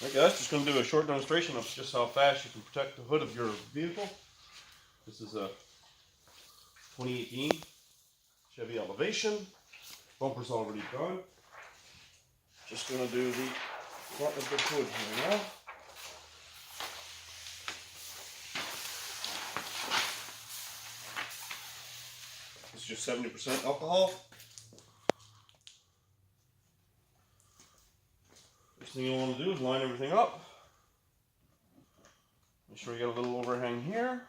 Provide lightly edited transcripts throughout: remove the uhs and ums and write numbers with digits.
Alright guys, just going to do a short demonstration of just how fast you can protect the hood of your vehicle. This is a 2018 Chevy Elevation. Bumper's already done. Just going to do the front of the hood here now. It's just 70% alcohol. First thing you want to do is line everything up. Make sure you get a little overhang here.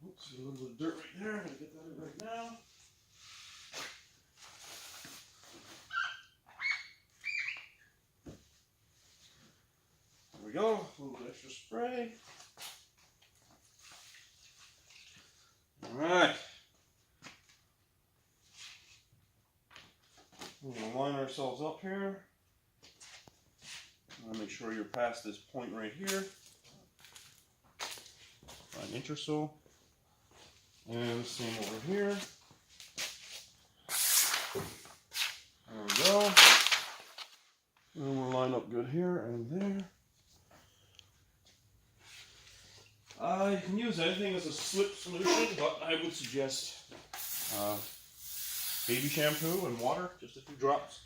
Oops, a little bit of dirt right there. I'm going to get that in right now. There we go. A little bit extra spray. Alright. We're going to line ourselves up here. Make sure you're past this point right here. About an inch or so. And same over here. There we go. And we'll line up good here and there. You can use anything as a slip solution, but I would suggest baby shampoo and water, just a few drops.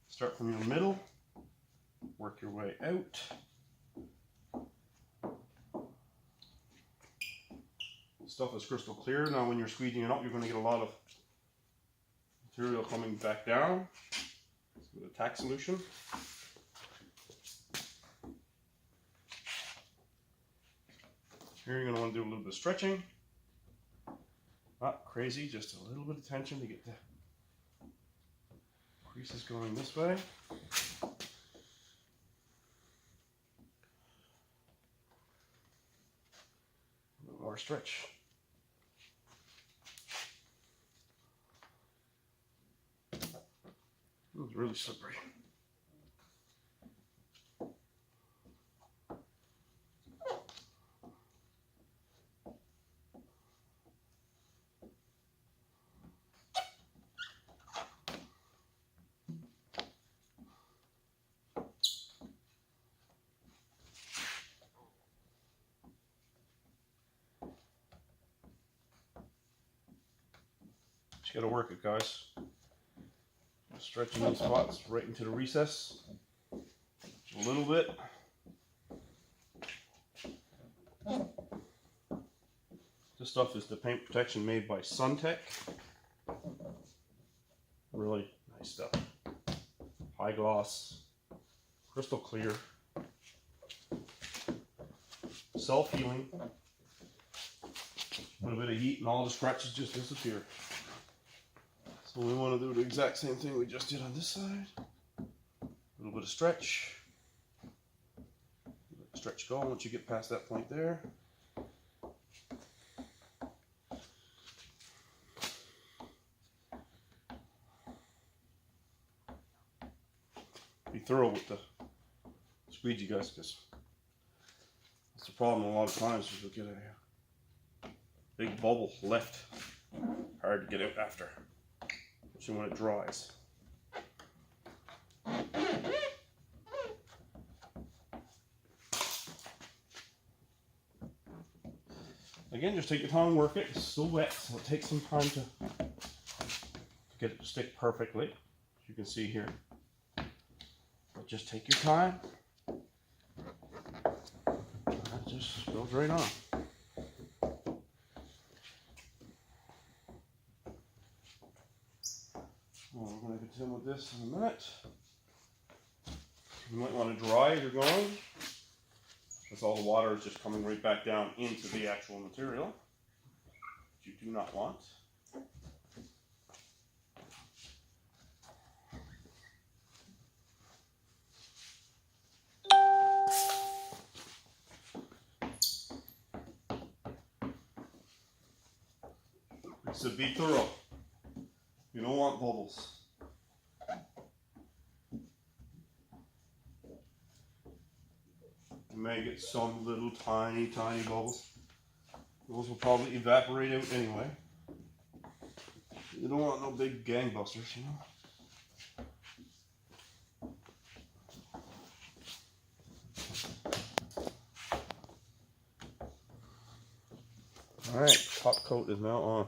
Start from your middle, work your way out. Stuff is crystal clear. Now when you're squeezing it up, you're going to get a lot of material coming back down. With a tack solution. Here you're going to want to do a little bit of stretching. Not crazy, just a little bit of tension to get the creases going this way. A little more stretch. It's really slippery. Just got to work it, guys. Stretching these spots right into the recess. Just a little bit. This stuff is the paint protection made by Suntech. Really nice stuff. High gloss, crystal clear, self-healing. A little bit of heat and all the scratches just disappear. So we want to do the exact same thing we just did on this side. A little bit of stretch. Stretch go once you get past that point there. Be thorough with the squeegee, guys, because that's the problem a lot of times is you'll get a big bubble left. Hard to get out after. Especially when it dries. Again, just take your time and work it. It's still wet, so it takes some time to get it to stick perfectly, as you can see here. But just take your time. That just goes right on. Well, we're going to continue with this in a minute. You might want to dry as you're going, because all the water is just coming right back down into the actual material, which you do not want. So be thorough. You don't want bubbles. You may get some little tiny bubbles. Those will probably evaporate out anyway. You don't want no big gangbusters, you know. Alright, top coat is now on.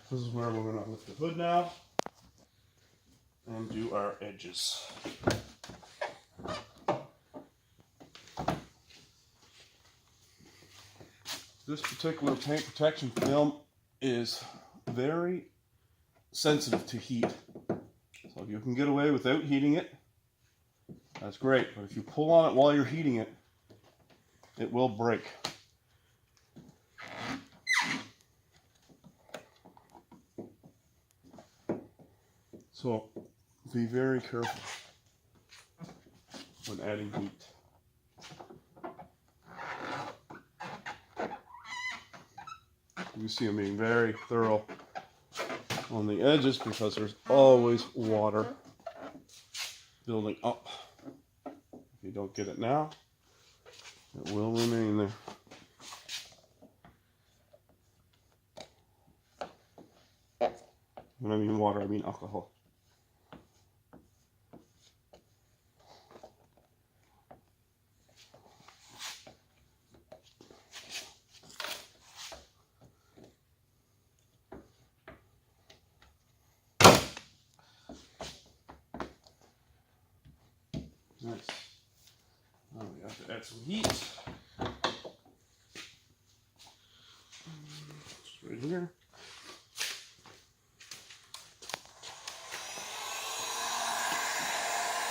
This is where we're going to lift the hood now and do our edges. This particular paint protection film is very sensitive to heat. So if you can get away without heating it, that's great. But if you pull on it while you're heating it, it will break. So be very careful when adding heat. You see I'm being very thorough on the edges because there's always water building up. If you don't get it now, it will remain there. When I mean water, I mean alcohol. Nice. Now we have to add some heat. Just right here.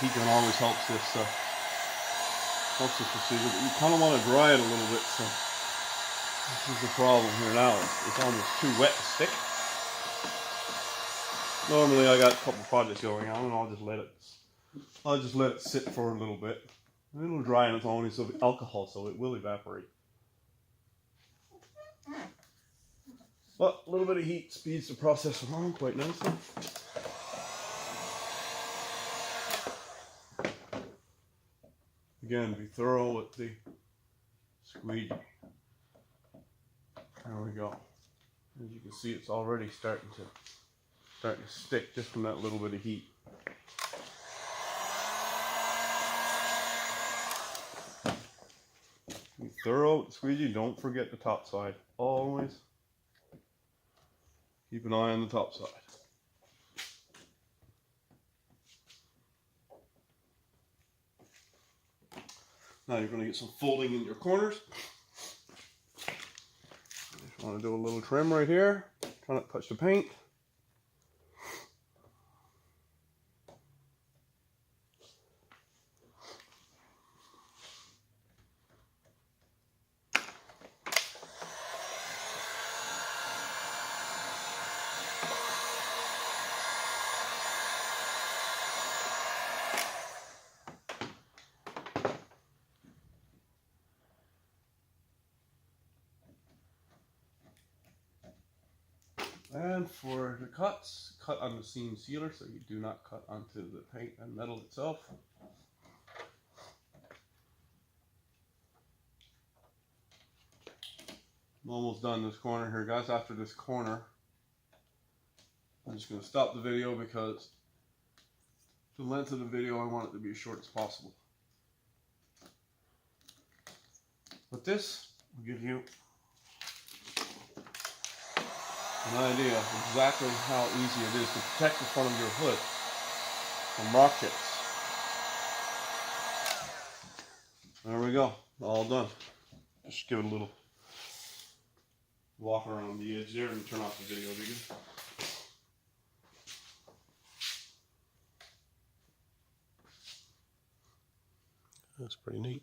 Heat can always help this procedure, but you kind of want to dry it a little bit. So this is the problem here now. It's almost too wet to stick. Normally I got a couple projects going on, and I'll just let it sit for a little bit. It'll dry on its own. It's alcohol, so it will evaporate. But a little bit of heat speeds the process along quite nicely. Again, be thorough with the squeegee. There we go. As you can see, it's already starting to stick just from that little bit of heat. Be thorough with the squeegee. Don't forget the top side. Always keep an eye on the top side. Now you're going to get some folding in your corners. Just want to do a little trim right here. Try not to touch the paint. And for the cuts, cut on the seam sealer so you do not cut onto the paint and metal itself. I'm almost done this corner here, guys. After this corner, I'm just going to stop the video because the length of the video, I want it to be as short as possible. But this will give you an idea of exactly how easy it is to protect the front of your hood from rock chips. There we go, all done. Just give it a little walk around the edge there and turn off the video again. That's pretty neat.